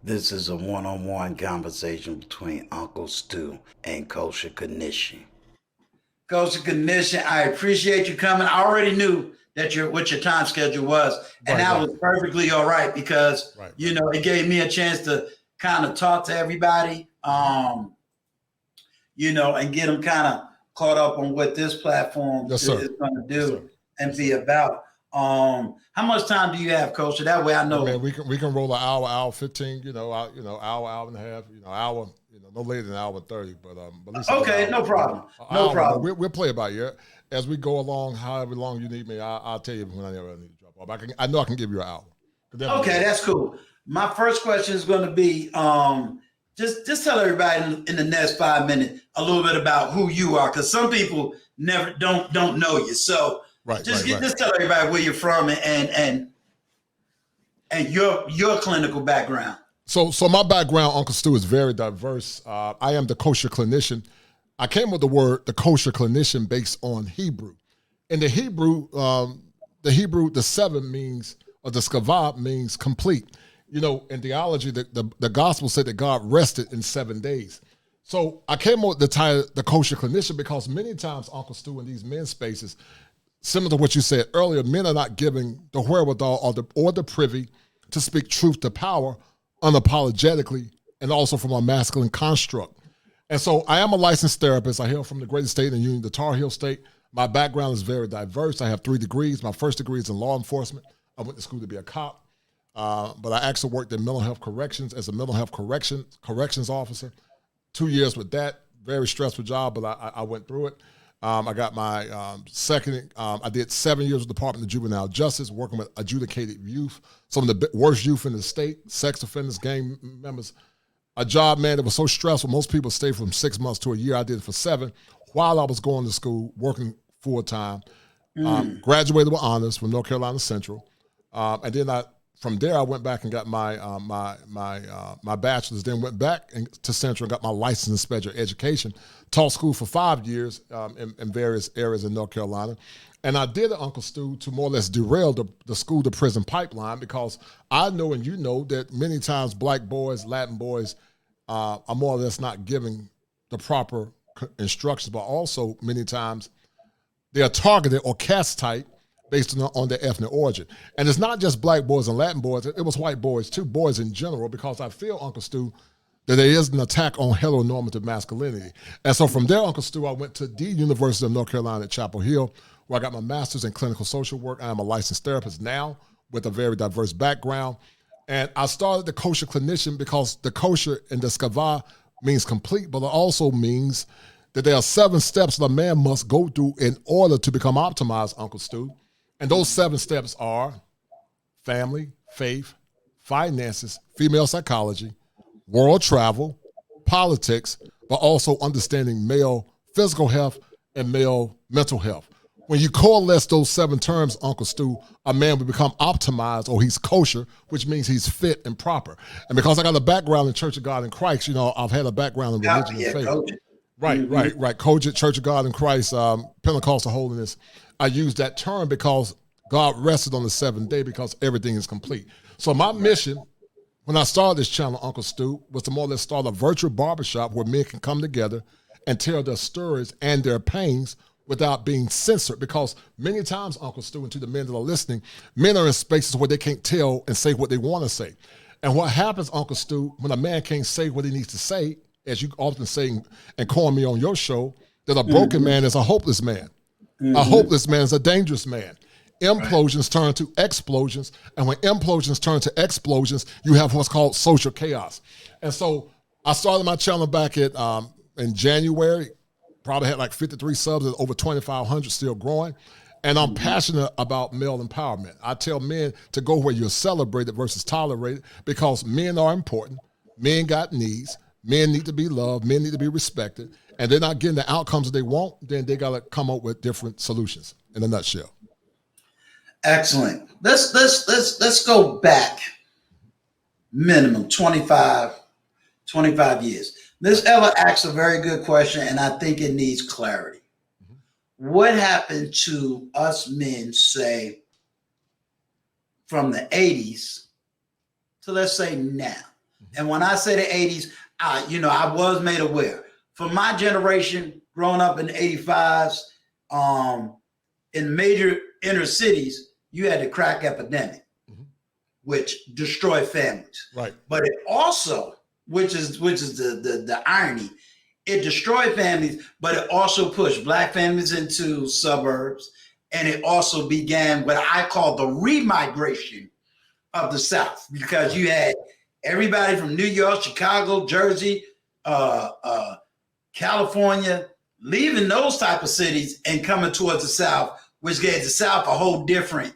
This is a one-on-one conversation between Uncle Stu and Kosher Clinician. Kosher Clinician, I appreciate you coming. I already knew that what your time schedule was, and Right, that right, was perfectly all right because right, right. it gave me a chance to kind of talk to everybody, Mhm. and get them kind of caught up on what this platform Yes, sir. is going to Yes, do sir. and Yes, be sir. about. How much time do you have, Kosher? That way I Hey, man, know. we can roll an hour, hour 15. Hour and a half. Hour. No later than hour and 30, but at least a good Okay, hour. no problem. An No hour, but problem. we'll play about it. As we go along. However long you need me, I'll tell you when I need to drop off. I know I can give you an hour. Could definitely Okay, do that's cool. My first question is going to be just tell everybody in the next 5 minutes a little bit about who you are, because some people never don't know you. So Right, right, right. just tell everybody where you're from and your clinical background. So my background, Uncle Stu, is very diverse. I am the kosher clinician. I came with the kosher clinician based on Hebrew. In the seven means, or the skavah means complete. In theology, the gospel said that God rested in 7 days. So I came up with the title, the kosher clinician, because many times, Uncle Stu, in these men's spaces, similar to what you said earlier, men are not giving the wherewithal or the privy to speak truth to power unapologetically and also from a masculine construct. And so I am a licensed therapist. I hail from the greatest state in the Union, the Tar Heel State. My background is very diverse. I have 3 degrees. My first degree is in law enforcement. I went to school to be a cop, but I actually worked in mental health corrections as a mental health corrections officer. 2 years with that, very stressful job, but I went through it. I got my second. I did 7 years with the Department of Juvenile Justice, working with adjudicated youth, some of the worst youth in the state, sex offenders, gang members. A job, man, that was so stressful. Most people stay from 6 months to a year. I did it for 7 while I was going to school, working full time. Graduated with honors from North Carolina Central, and then from there I went back and got my bachelor's. Then went back to Central and got my license in special education. Taught school for 5 years in various areas in North Carolina, and I did it, Uncle Stu, to more or less derail the school to prison pipeline, because I know and you know that many times Black boys, Latin boys, are more or less not giving the proper instructions, but also many times they are targeted or caste type based on their ethnic origin. And it's not just Black boys and Latin boys, it was white boys too, boys in general, because I feel, Uncle Stu, that there is an attack on heteronormative masculinity. And so from there, Uncle Stu, I went to the University of North Carolina at Chapel Hill, where I got my master's in clinical social work. I am a licensed therapist now with a very diverse background. And I started the kosher clinician because the kosher in the skava means complete, but it also means that there are 7 steps that a man must go through in order to become optimized, Uncle Stu. And those 7 steps are family, faith, finances, female psychology, world travel, politics, but also understanding male physical health and male mental health. When you coalesce those 7 terms, Uncle Stu, a man will become optimized, or he's kosher, which means he's fit and proper. And because I got a background in Church of God in Christ, I've had a background in religion and Yeah, faith. coach. Right, Mm-hmm. right, right. Cogent Church of God in Christ, Pentecostal holiness. I use that term because God rested on the 7th day because everything is complete. So my mission when I started this channel, Uncle Stu, was to more or less start a virtual barbershop where men can come together and tell their stories and their pains without being censored. Because many times, Uncle Stu, and to the men that are listening, men are in spaces where they can't tell and say what they want to say. And what happens, Uncle Stu, when a man can't say what he needs to say, as you often say and call me on your show, that a broken Mm-hmm. man is a hopeless man. A Mm-hmm. hopeless man is a dangerous man. Right. Implosions turn to explosions, and when implosions turn to explosions, you have what's called social chaos. And so I started my channel back in January. Probably had like 53 subs, and over 2,500 still growing. And I'm Mm-hmm. passionate about male empowerment. I tell men to go where you're celebrated versus tolerated, because men are important. Men got needs. Men need to be loved. Men need to be respected. And they're not getting the outcomes that they want, then they got to come up with different solutions in a nutshell. Excellent. Let's go back minimum 25 years. This Ella asks a very good question, and I think it needs clarity. Mhm. What happened to us men, say, from the 80s to, let's say, now? And when I say the 80s, I was made aware. For my generation, growing up in the 85s, in major inner cities, you had the crack epidemic, which destroyed families. Right. But it also, which is the irony, it destroyed families, but it also pushed Black families into suburbs, and it also began what I call the remigration of the South, because you had everybody from New York, Chicago, Jersey, California, leaving those type of cities and coming towards the South, which gave the South a whole different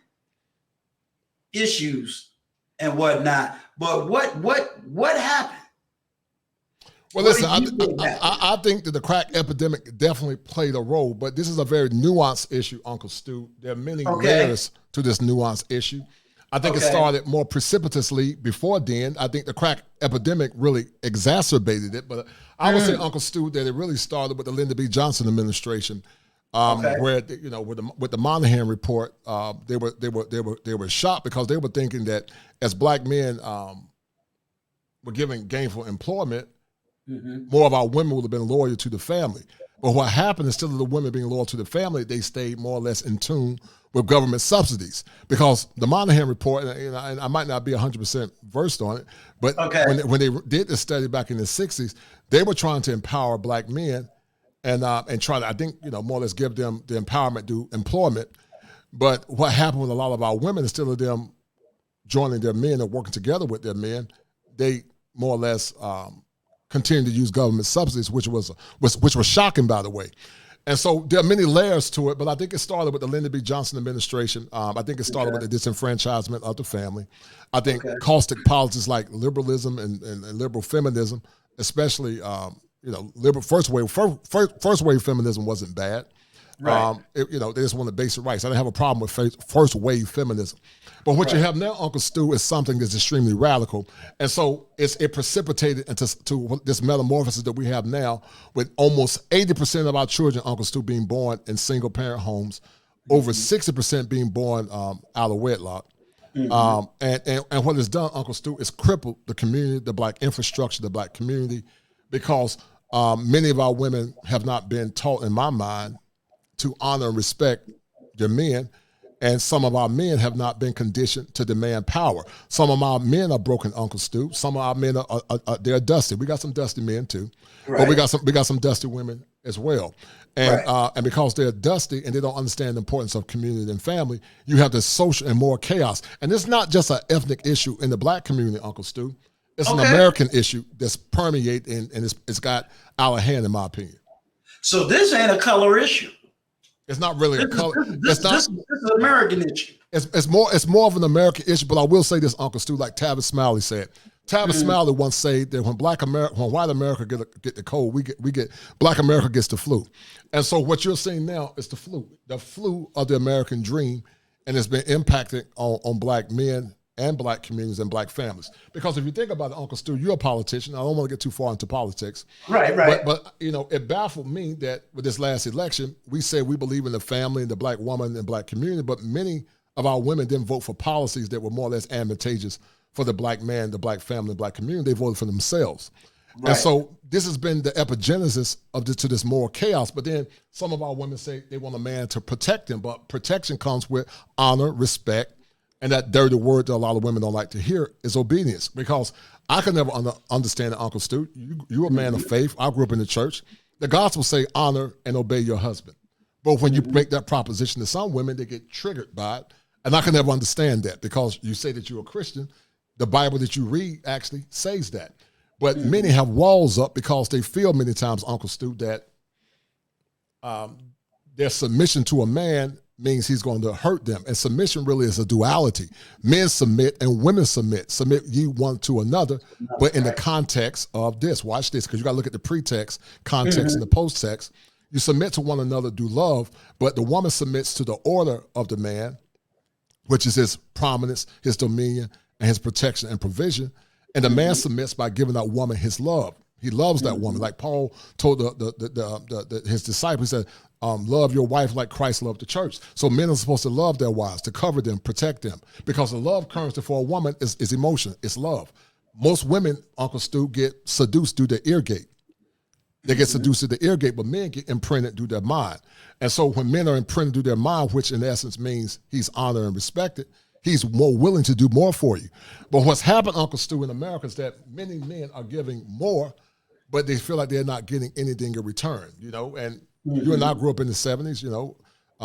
issues and whatnot. But what happened? Well, listen, I think that the crack epidemic definitely played a role, but this is a very nuanced issue, Uncle Stu. There are many layers to this nuanced issue. I think it started more precipitously before then. I think the crack epidemic really exacerbated it, but I would say, Uncle Stu, that it really started with the Lyndon B. Johnson administration, where with the Monahan report, they were shocked because they were thinking that as Black men were given gainful employment, more of our women would have been loyal to the family. But what happened, instead of the women being loyal to the family, they stayed more or less in tune with government subsidies. Because the Monahan report, and I might not be 100% versed on it, but when they did this study back in the 60s, they were trying to empower Black men and try to, I think, more or less give them the empowerment through employment. But what happened with a lot of our women, instead of them joining their men and working together with their men, they more or less continued to use government subsidies, which was shocking, by the way. And so there are many layers to it, but I think it started with the Lyndon B. Johnson administration. I think it started with the disenfranchisement of the family. I think caustic politics like liberalism and liberal feminism, especially liberal first wave feminism wasn't bad. Right. They just wanted basic rights. I didn't have a problem with first wave feminism. But what you have now, Uncle Stu, is something that's extremely radical. And so it precipitated into this metamorphosis that we have now, with almost 80% of our children, Uncle Stu, being born in single parent homes, over 60% being born out of wedlock. And what it's done, Uncle Stu, is crippled the community, the Black infrastructure, the Black community, because many of our women have not been taught, in my mind, to honor and respect their men, and some of our men have not been conditioned to demand power. Some of our men are broken, Uncle Stu. Some of our men they're dusty. We got some dusty men too, but we got some dusty women as well. And because they're dusty and they don't understand the importance of community and family, you have this social and moral chaos. And it's not just an ethnic issue in the Black community, Uncle Stu. It's an American issue that's permeating, and it's got out of hand, in my opinion. So this ain't a color issue. It's not really a color. This is an American issue. It's more of an American issue. But I will say this, Uncle Stu, like Tavis Smiley said. Tavis Smiley once said that when white America get the cold, we get Black America gets the flu. And so what you're seeing now is the flu of the American dream, and it's been impacting on Black men and Black communities and Black families. Because if you think about it, Uncle Stu, you're a politician. I don't want to get too far into politics. Right. But it baffled me that with this last election, we said we believe in the family and the Black woman and Black community, but many of our women didn't vote for policies that were more or less advantageous for the Black man, the Black family, the Black community. They voted for themselves. Right. And so this has been the epigenesis to this moral chaos. But then some of our women say they want a man to protect them, but protection comes with honor, respect, and that dirty word that a lot of women don't like to hear is obedience. Because I can never understand it, Uncle Stu. You're a man of faith. I grew up in the church. The gospel say honor and obey your husband. But when you make that proposition to some women, they get triggered by it. And I can never understand that, because you say that you're a Christian. The Bible that you read actually says that. But many have walls up because they feel many times, Uncle Stu, that their submission to a man means he's going to hurt them. And submission really is a duality. Men submit and women submit. Submit ye one to another, but in the context of this. Watch this, because you got to look at the pretext, context, and the post-text. You submit to one another through love, but the woman submits to the order of the man, which is his prominence, his dominion, and his protection and provision. And the man submits by giving that woman his love. He loves that woman. Like Paul told his disciples, he said, love your wife like Christ loved the church. So men are supposed to love their wives, to cover them, protect them. Because the love currency for a woman is emotion, it's love. Most women, Uncle Stu, get seduced through the ear gate. They get seduced through the ear gate, but men get imprinted through their mind. And so when men are imprinted through their mind, which in essence means he's honored and respected, he's more willing to do more for you. But what's happened, Uncle Stu, in America is that many men are giving more, but they feel like they're not getting anything in return, you know? And you and I grew up in the 70s, you know,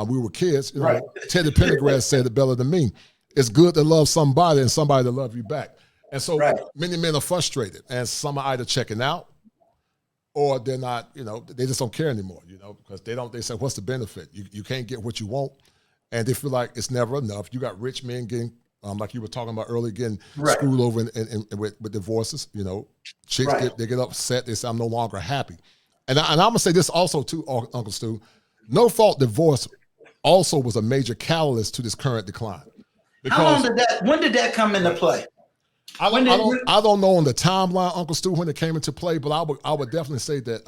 we were kids, you know, Right. Teddy Pendergrass said it better than me. It's good to love somebody and somebody to love you back. And so Right. many men are frustrated, and some are either checking out or they're not, you know, they just don't care anymore, you know, because they say, what's the benefit? You can't get what you want. And they feel like it's never enough. You got rich men getting, like you were talking about earlier, getting Right. screwed over with divorces, you know. Chicks, Right. they get upset. They say, I'm no longer happy. And I'm going to say this also too, Uncle Stu, no-fault divorce also was a major catalyst to this current decline. How Because long when did that come into play? I don't know on the timeline, Uncle Stu, when it came into play, but I would definitely say that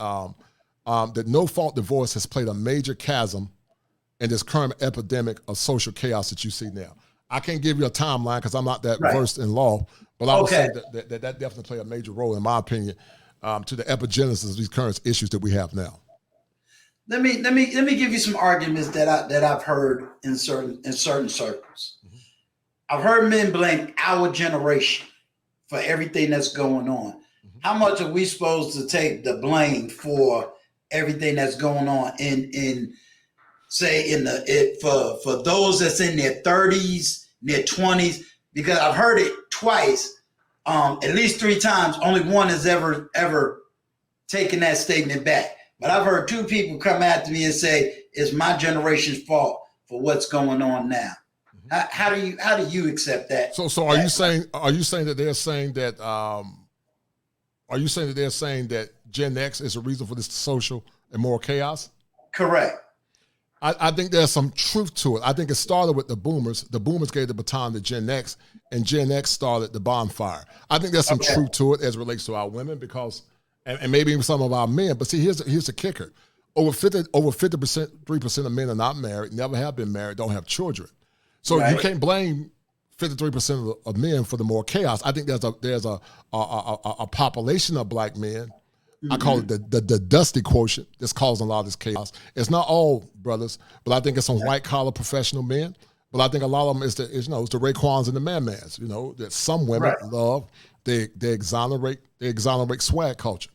that no-fault divorce has played a major chasm in this current epidemic of social chaos that you see now. I can't give you a timeline because I'm not that versed in law, but I would say that definitely played a major role, in my opinion, to the epigenesis of these current issues that we have now. Let me give you some arguments that I've heard in certain circles. Mm-hmm. I've heard men blame our generation for everything that's going on. Mm-hmm. How much are we supposed to take the blame for everything that's going on in say for those that's in their 30s, their 20s? Because I've heard it twice, at least 3 times. Only one has ever taken that statement back. But I've heard 2 people come after me and say it's my generation's fault for what's going on now. How do you accept that? So are you saying that they're saying that Gen X is a reason for this social and moral chaos? Correct. I think there's some truth to it. I think it started with the boomers. The boomers gave the baton to Gen X, and Gen X started the bonfire. I think there's some truth to it as it relates to our women, because and maybe even some of our men. But see, here's the kicker: over 53% of men are not married, never have been married, don't have children. So you can't blame 53% of men for the moral chaos. I think there's a population of black men. I call it the dusty quotient that's causing a lot of this chaos. It's not all brothers, but I think it's some white collar professional men. But I think a lot of them is the Raekwons and the man-mans. You know, that some women love. They exonerate swag culture,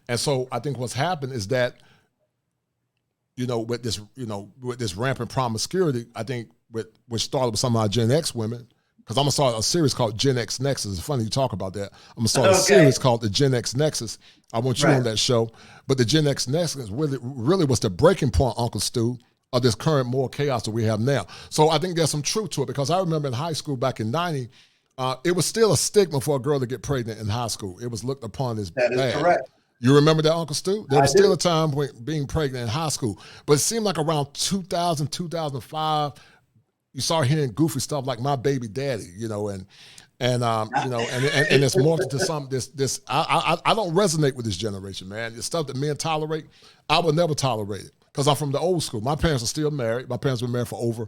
and so I think what's happened is that, with this rampant promiscuity, I think which started with some of our Gen X women. Because I'm going to start a series called Gen X Nexus. It's funny you talk about that. I'm going to start a series called the Gen X Nexus. I want you on that show. But the Gen X Nexus really was the breaking point, Uncle Stu, of this current moral chaos that we have now. So I think there's some truth to it, because I remember in high school back in 90, it was still a stigma for a girl to get pregnant in high school. It was looked upon as bad. That is correct. You remember that, Uncle Stu? There was still a time when being pregnant in high school. But it seemed like around 2000, 2005, you start hearing goofy stuff like "my baby daddy," and it's morphed into some this. I don't resonate with this generation, man. The stuff that men tolerate, I would never tolerate it, because I'm from the old school. My parents are still married. My parents have been married for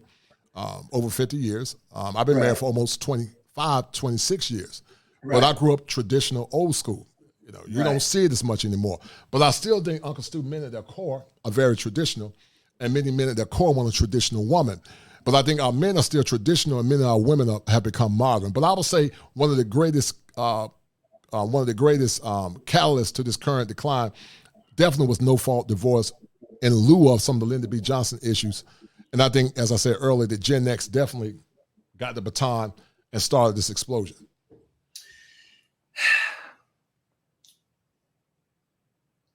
over 50 years. I've been married for almost 26 years. But I grew up traditional, old school. You don't see it as much anymore. But I still think Uncle Stu, men at their core are very traditional, and many men at their core want a traditional woman. But I think our men are still traditional, and many of our women have become modern. But I would say one of the greatest catalysts to this current decline definitely was no-fault divorce, in lieu of some of the Lyndon B. Johnson issues. And I think, as I said earlier, that Gen X definitely got the baton and started this explosion.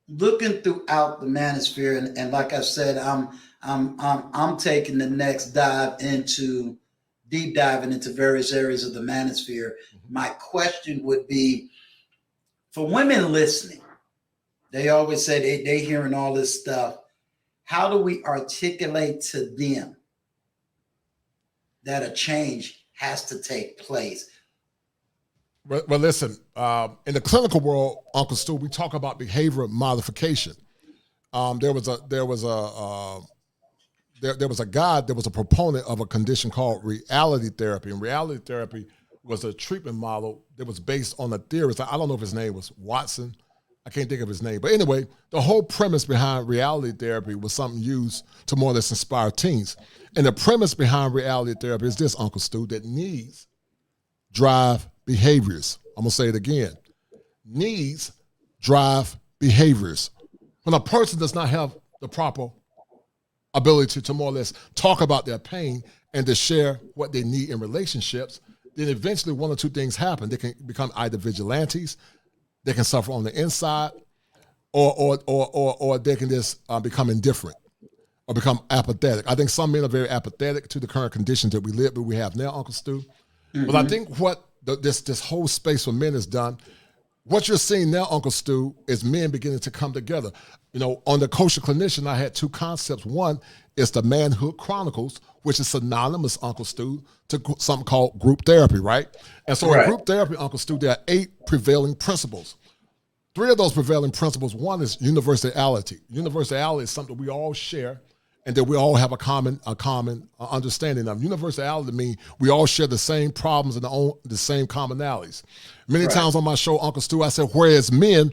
Looking throughout the manosphere, and like I said, I'm taking the next deep diving into various areas of the manosphere. My question would be, for women listening, they always say they hearing all this stuff. How do we articulate to them that a change has to take place? Well, listen, in the clinical world, Uncle Stu, we talk about behavior modification. There was a guy that was a proponent of a condition called reality therapy. And reality therapy was a treatment model that was based on a theorist. I don't know if his name was Watson. I can't think of his name. But anyway, the whole premise behind reality therapy was something used to more or less inspire teens. And the premise behind reality therapy is this, Uncle Stu, that needs drive behaviors. I'm going to say it again. Needs drive behaviors. When a person does not have the proper ability to more or less talk about their pain and to share what they need in relationships, then eventually one or two things happen. They can become either vigilantes, they can suffer on the inside, or they can just become indifferent or become apathetic. I think some men are very apathetic to the current conditions that we have now, Uncle Stu. Mm-hmm. But I think what this whole space for men has done, what you're seeing now, Uncle Stu, is men beginning to come together. You know, on the Kosher Clinician, I had two concepts. One is the Manhood Chronicles, which is synonymous, Uncle Stu, to something called group therapy, right? And so in group therapy, Uncle Stu, there are 8 prevailing principles. 3 of those prevailing principles, one is universality. Universality is something we all share and that we all have a common understanding of. Universality means we all share the same problems and the same commonalities. Many times on my show, Uncle Stu, I said, whereas men,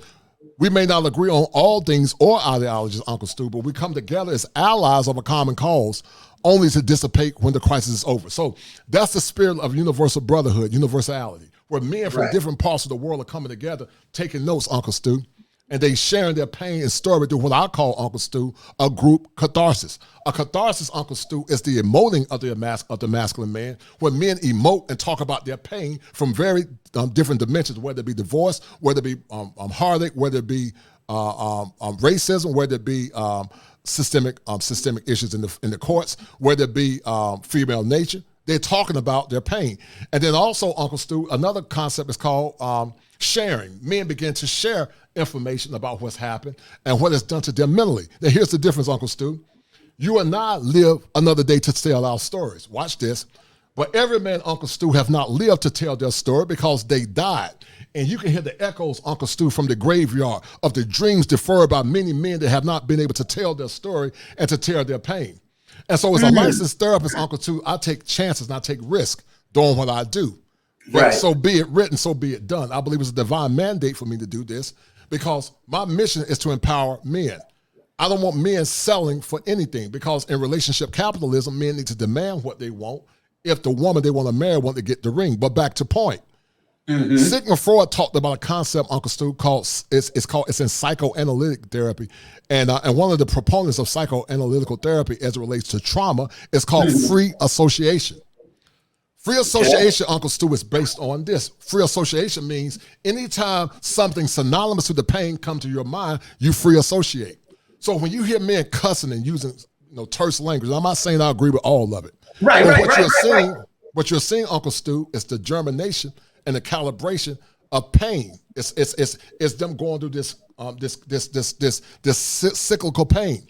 we may not agree on all things or ideologies, Uncle Stu, but we come together as allies of a common cause only to dissipate when the crisis is over. So that's the spirit of universal brotherhood, universality, where men from different parts of the world are coming together, taking notes, Uncle Stu, and they sharing their pain and story through what I call, Uncle Stu, a group catharsis. A catharsis, Uncle Stu, is the emoting of the masculine man, where men emote and talk about their pain from very different dimensions, whether it be divorce, whether it be heartache, whether it be racism, whether it be systemic issues in the courts, whether it be female nature. They're talking about their pain. And then also, Uncle Stu, another concept is called sharing. Men begin to share information about what's happened and what it's done to them mentally. Now, here's the difference, Uncle Stu. You and I live another day to tell our stories. Watch this. But every man, Uncle Stu, have not lived to tell their story because they died. And you can hear the echoes, Uncle Stu, from the graveyard of the dreams deferred by many men that have not been able to tell their story and to tell their pain. And so as a licensed therapist, Uncle Stu, I take chances and I take risks doing what I do. Right. So be it written, so be it done. I believe it's a divine mandate for me to do this because my mission is to empower men. I don't want men selling for anything because in relationship capitalism, men need to demand what they want if the woman they want to marry want to get the ring. But back to point. Sigmund Freud talked about a concept, Uncle Stu, it's in psychoanalytic therapy. And one of the proponents of psychoanalytical therapy as it relates to trauma is called free association. Free association, Uncle Stu, is based on this. Free association means anytime something synonymous with the pain comes to your mind, you free associate. So when you hear men cussing and using terse language, I'm not saying I agree with all of it. What you're seeing, Uncle Stu, is the germination and the calibration of pain. It's them going through this cyclical pain.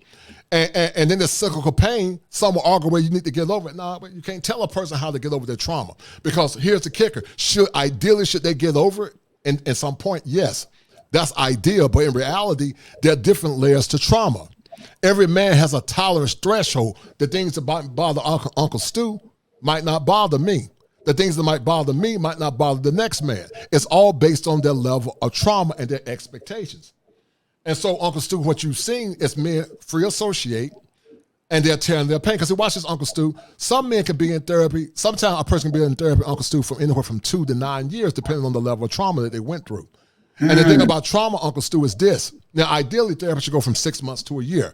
And then the cyclical pain, some will argue, well, you need to get over it. No, but you can't tell a person how to get over their trauma. Because here's the kicker. Should they get over it? At some point, yes. That's ideal, but in reality, there are different layers to trauma. Every man has a tolerance threshold. The things that bother Uncle Stu might not bother me. The things that might bother me might not bother the next man. It's all based on their level of trauma and their expectations. And so, Uncle Stu, what you've seen is men free associate and they're tearing their pain. Because watch this, Uncle Stu, some men can be in therapy. Sometimes a person can be in therapy, Uncle Stu, from anywhere from 2 to 9 years, depending on the level of trauma that they went through. And the thing about trauma, Uncle Stu, is this. Now, ideally, therapy should go from 6 months to a year.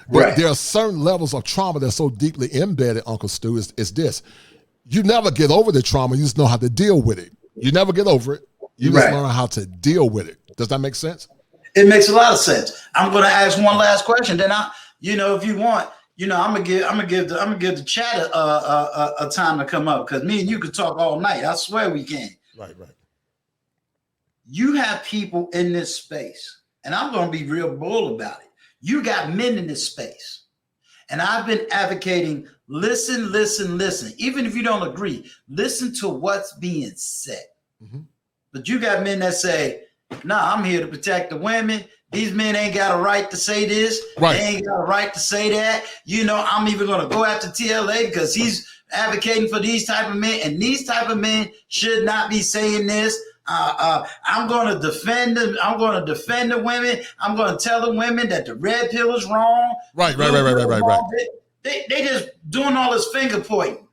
But there are certain levels of trauma that's so deeply embedded, Uncle Stu, is this. You never get over the trauma. You just know how to deal with it. You never get over it. You just learn how to deal with it. Does that make sense? It makes a lot of sense. I'm going to ask one last question. Then if you want, I'm gonna give the chat a time to come up because me and you could talk all night. I swear we can. Right. You have people in this space, and I'm going to be real bold about it. You got men in this space, and I've been advocating. Listen. Even if you don't agree, listen to what's being said. But you got men that say, nah, I'm here to protect the women. These men ain't got a right to say this. They ain't got a right to say that. I'm even going to go after TLA because he's advocating for these type of men, and these type of men should not be saying this. I'm going to defend them. I'm going to defend the women. I'm going to tell the women that the red pill is wrong. Right. They just doing all this finger pointing.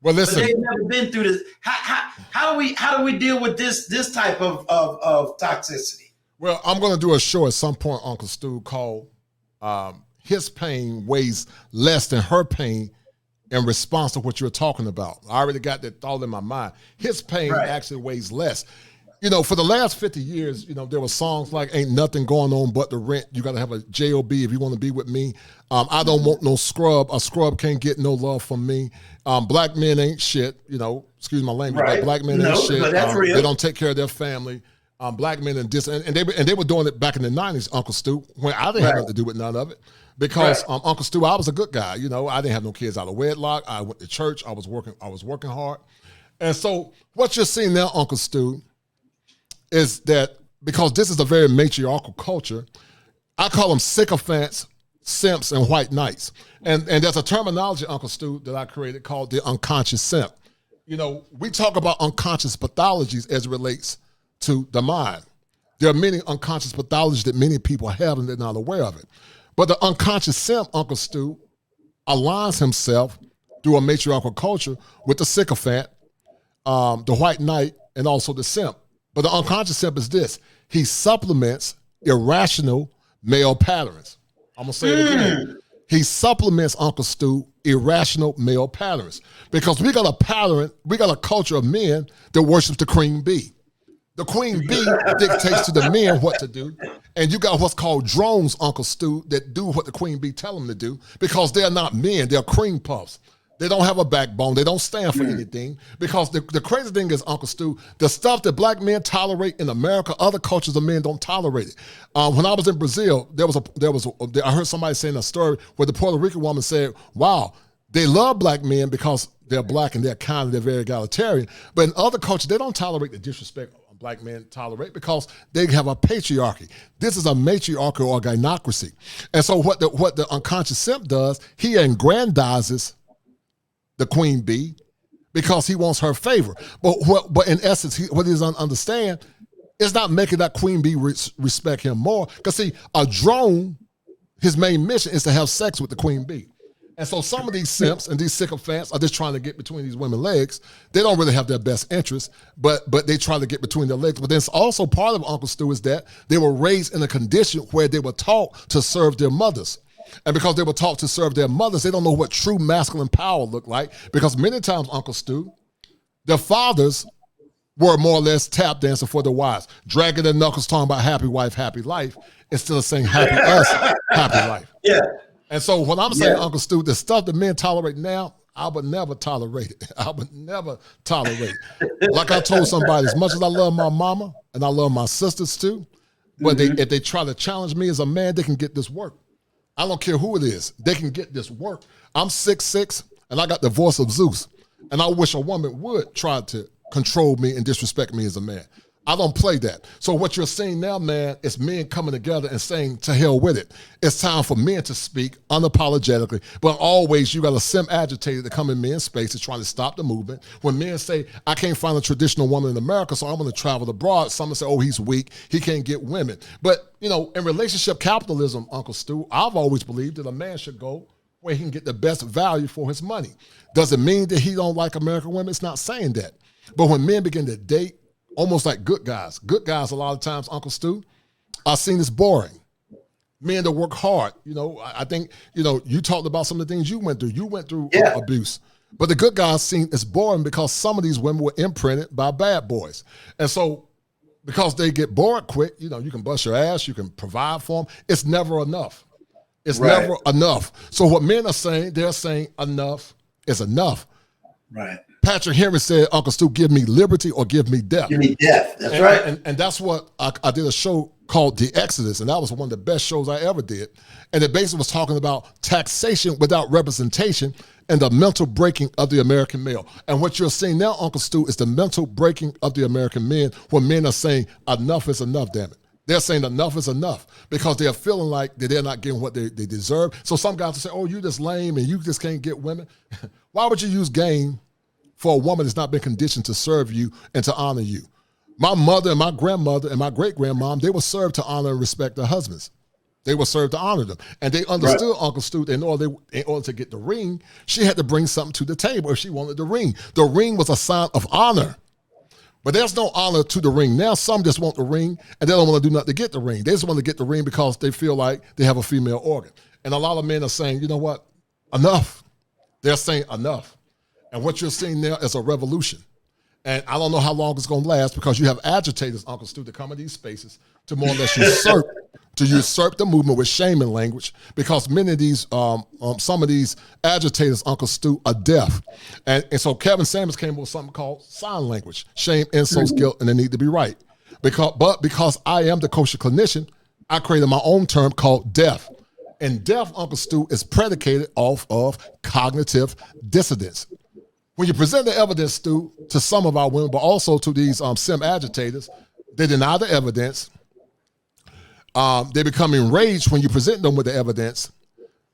Well, listen. But they've never been through this. How do we deal with this type of toxicity? Well, I'm going to do a show at some point, Uncle Stu, called "His Pain Weighs Less Than Her Pain" in response to what you're talking about. I already got that thought in my mind. His pain actually weighs less. You know, for the last 50 years, you know, there were songs like "Ain't Nothing Going On But the Rent." You got to have a job if you want to be with me. I don't want no scrub. A scrub can't get no love from me. Black men ain't shit. You know, excuse my language. But black men ain't shit. But that's real. They don't take care of their family. Black men and they were doing it back in the 90s, Uncle Stu, when I didn't have nothing to do with none of it. Because Uncle Stu, I was a good guy. You know, I didn't have no kids out of wedlock. I went to church. I was working hard. And so what you're seeing now, Uncle Stu, is that because this is a very matriarchal culture, I call them sycophants, simps, and white knights. And there's a terminology, Uncle Stu, that I created called the unconscious simp. You know, we talk about unconscious pathologies as it relates to the mind. There are many unconscious pathologies that many people have and they're not aware of it. But the unconscious simp, Uncle Stu, aligns himself through a matriarchal culture with the sycophant, the white knight, and also the simp. But the unconscious simp is this. He supplements irrational male patterns. I'm going to say it again. He supplements, Uncle Stu, irrational male patterns. Because we got a culture of men that worships the queen bee. The queen bee dictates to the men what to do. And you got what's called drones, Uncle Stu, that do what the queen bee tell them to do because they're not men, they're cream puffs. They don't have a backbone. They don't stand for anything. Because the crazy thing is, Uncle Stu, the stuff that black men tolerate in America, other cultures of men don't tolerate it. When I was in Brazil, I heard somebody saying a story where the Puerto Rican woman said, wow, they love black men because they're black and they're kind and they're very egalitarian. But in other cultures, they don't tolerate the disrespect black men tolerate because they have a patriarchy. This is a matriarchal or gynocracy. And so what the unconscious simp does, he aggrandizes the queen bee because he wants her favor. But in essence, what he doesn't understand is not making that queen bee respect him more. Because see, a drone, his main mission is to have sex with the queen bee. And so some of these simps and these sycophants are just trying to get between these women's legs. They don't really have their best interests, but they try to get between their legs. But then it's also part of Uncle Stu is that they were raised in a condition where they were taught to serve their mothers. And because they were taught to serve their mothers, they don't know what true masculine power looked like. Because many times, Uncle Stu, their fathers were more or less tap dancing for their wives, dragging their knuckles, talking about happy wife, happy life, instead of saying happy us, happy life. Yeah. And so what I'm saying, Uncle Stu, the stuff that men tolerate now, I would never tolerate it. I would never tolerate it. Like I told somebody, as much as I love my mama and I love my sisters too, but if they try to challenge me as a man, they can get this work. I don't care who it is. They can get this work. I'm 6'6", and I got the voice of Zeus. And I wish a woman would try to control me and disrespect me as a man. I don't play that. So what you're seeing now, man, is men coming together and saying, to hell with it. It's time for men to speak unapologetically. But always you got a sim agitator to come in men's spaces trying to stop the movement. When men say, I can't find a traditional woman in America, so I'm going to travel abroad, someone say, oh, he's weak. He can't get women. But, you know, in relationship capitalism, Uncle Stu, I've always believed that a man should go where he can get the best value for his money. Does it mean that he don't like American women? It's not saying that. But when men begin to date, almost like good guys a lot of times, Uncle Stu, are seen as boring. Men that work hard, you know, I think, you know, you talked about some of the things you went through. You went through abuse. But the good guys seen as boring because some of these women were imprinted by bad boys. And so because they get bored quick, you know, you can bust your ass, you can provide for them. It's never enough. It's never enough. So what men are saying, they're saying enough is enough. Right. Patrick Henry said, Uncle Stu, give me liberty or give me death. Give me death. That's right. And that's what I did a show called The Exodus, and that was one of the best shows I ever did. And it basically was talking about taxation without representation and the mental breaking of the American male. And what you're seeing now, Uncle Stu, is the mental breaking of the American men when men are saying, enough is enough, damn it. They're saying enough is enough because they're feeling like that they're not getting what they deserve. So some guys will say, oh, you just lame and you just can't get women. Why would you use game for a woman that's not been conditioned to serve you and to honor you? My mother and my grandmother and my great-grandmom, they were served to honor and respect their husbands. They were served to honor them. And they understood right. Uncle Stu, in order to get the ring, she had to bring something to the table if she wanted the ring. The ring was a sign of honor. But there's no honor to the ring. Now some just want the ring and they don't want to do nothing to get the ring. They just want to get the ring because they feel like they have a female organ. And a lot of men are saying, you know what? Enough. They're saying enough. And what you're seeing now is a revolution. And I don't know how long it's going to last because you have agitators, Uncle Stu, to come in these spaces to more or less usurp the movement with shame and language, because many of these, some of these agitators, Uncle Stu, are deaf. And so Kevin Samuels came up with something called sign language: shame, insults, guilt, and the need to be right. Because I am the kosher clinician, I created my own term called deaf. And deaf, Uncle Stu, is predicated off of cognitive dissonance. When you present the evidence, Stu, to some of our women, but also to these sim agitators, they deny the evidence. They become enraged when you present them with the evidence.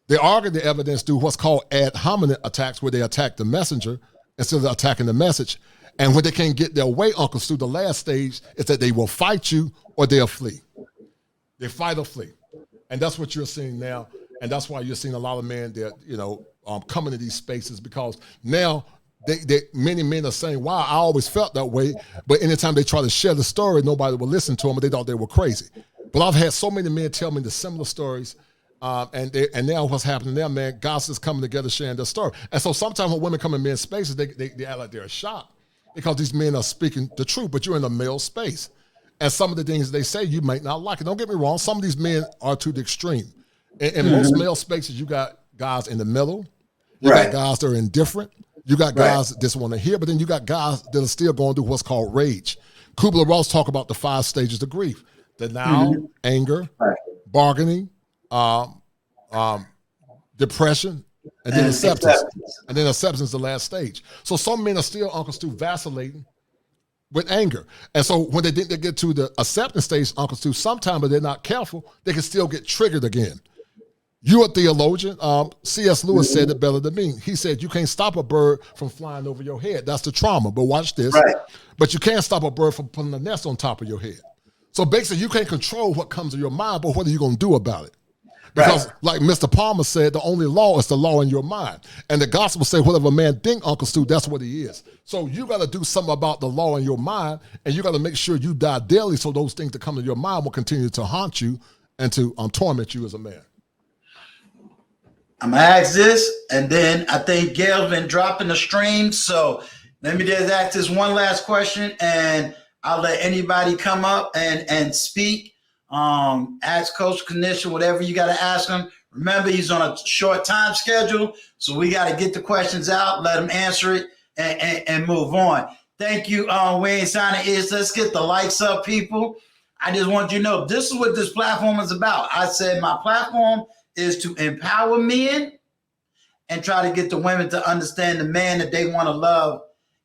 They argue the evidence through what's called ad hominem attacks, where they attack the messenger instead of attacking the message. And when they can't get their way, Uncle Stu, the last stage is that they will fight you or they'll flee. They fight or flee. And that's what you're seeing now. And that's why you're seeing a lot of men that, coming to these spaces, because now many men are saying, wow, I always felt that way. But anytime they try to share the story, nobody will listen to them, and they thought they were crazy. But I've had so many men tell me the similar stories, and now what's happening now, man, guys is coming together sharing their story. And so sometimes when women come in men's spaces, they act like they're shocked because these men are speaking the truth, but you're in a male space. And some of the things they say, you might not like it. Don't get me wrong, some of these men are to the extreme. In most male spaces, you got guys in the middle, you got guys that are indifferent, you got guys that just want to hear, but then you got guys that are still going through what's called rage. Kubler-Ross talk about the 5 stages of grief: denial, anger, bargaining, depression, and then acceptance. And then acceptance is the last stage. So some men are still, Uncle Stu, vacillating with anger. And so when they think they get to the acceptance stage, Uncle Stu, sometimes if they're not careful, they can still get triggered again. You're a theologian. C.S. Lewis said it better than me. He said, you can't stop a bird from flying over your head. That's the trauma. But watch this. But you can't stop a bird from putting a nest on top of your head. So basically, you can't control what comes to your mind, but what are you going to do about it? Because like Mr. Palmer said, the only law is the law in your mind. And the gospel say, whatever a man think, Uncle Stu, that's what he is. So you got to do something about the law in your mind, and you got to make sure you die daily so those things that come to your mind will continue to haunt you and to torment you as a man. I'm going to ask this, and then I think Gail's been dropping the stream. So let me just ask this one last question, and I'll let anybody come up and speak. Ask Kosher Clinician whatever you got to ask him. Remember, he's on a short time schedule, so we got to get the questions out, let him answer it, and move on. Thank you, Wayne Signer is. Let's get the likes up, people. I just want you to know this is what this platform is about. I said my platform is to empower men and try to get the women to understand the man that they want to love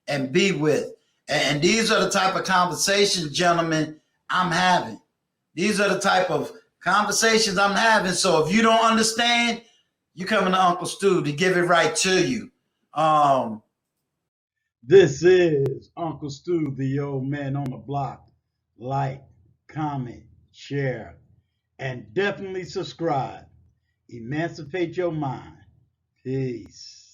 and be with. And these are the type of conversations, gentlemen, I'm having. These are the type of conversations I'm having. So if you don't understand, you coming to Uncle Stu to give it right to you. This is Uncle Stu, the old man on the block. Like, comment, share, and definitely subscribe. Emancipate your mind. Peace.